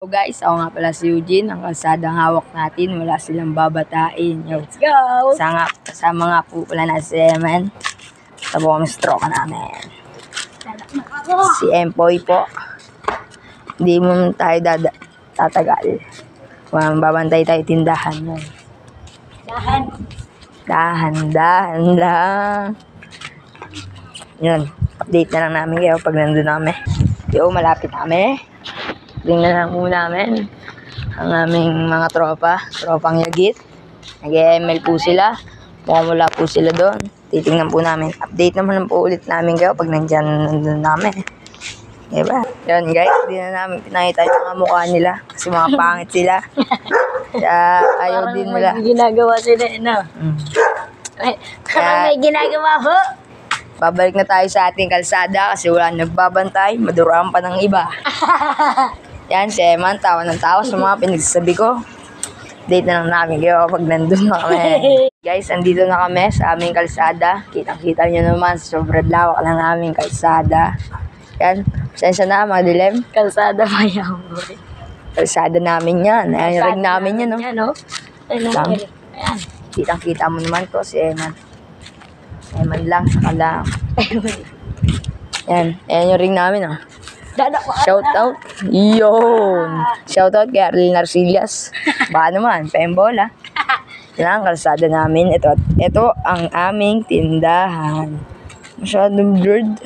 So guys, ako nga pala si Eugene, ang kalsadang hawak natin, wala silang babatain. Let's go! Kasama nga po pala na si Eman. Tabo kami stroke namin. Si Empoy po. Hindi mo tayo tatagal. Babantay tayo tindahan mo. Dahan lang. Yun, update na lang namin kayo pag nandun namin. Malapit kami. Tingnan lang po namin ang aming mga tropang yagit. Nag-ML po sila. Mukhang wala po sila doon. Titingnan po namin. Update naman po ulit namin kayo pag nandun namin. Diba? Yun guys, di na namin pinakita yung mga mukha nila. Kasi mga pangit sila. Kaya ayaw din nila. Parang may ginagawa sila, no? Parang may ginagawa ho. Babalik na tayo sa ating kalsada kasi wala nagbabantay. Maduraan pa ng iba. Yan, si Eman, tawa ng tawa sa mga pinagsasabi ko. Date na lang namin kayo pag nandun na kami. Guys, andito na kami sa aming kalsada. Kitang-kita nyo naman, sobrang lawak ng aming kalsada. Yan, pasensya na, madilim. Kalsada pa yan, boy. Kalsada namin yan. Ayan, yung ring namin yan, no? Yan, no? Ayan. Kitang-kita mo naman to, si Eman. Eman lang, saka lang. Yan, ayan yung ring namin, no? Shout out. Yun. Shout out kay Arlene Arcillas. Baka naman, pembola. Yan ang kalsada namin. Ito ang aming tindahan. Masyadong blurred.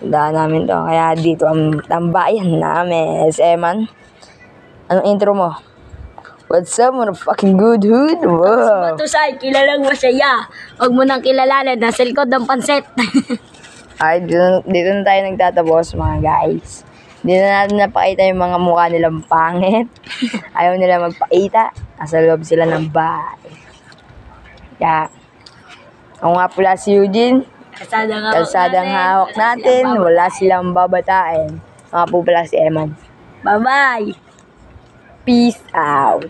Tindahan namin to. Kaya dito ang tambayan namin. Eman, anong intro mo? What's up, motherfucking good hood? Wow. Matusay, kilalang masaya. Huwag mo nang kilalanin. Nasa likod ng panset. Ay, dito na tayo nagtatapos mga guys. Hindi na natin napakita yung mga mukha nilang pangit. Ayaw nila magpakita. Nasa loob sila ng bahay. Kaya, ako nga pala si Eugene. Kalsadang hawak natin. Wala silang babatain. Ako nga po pala si Eman. Bye-bye! Peace out.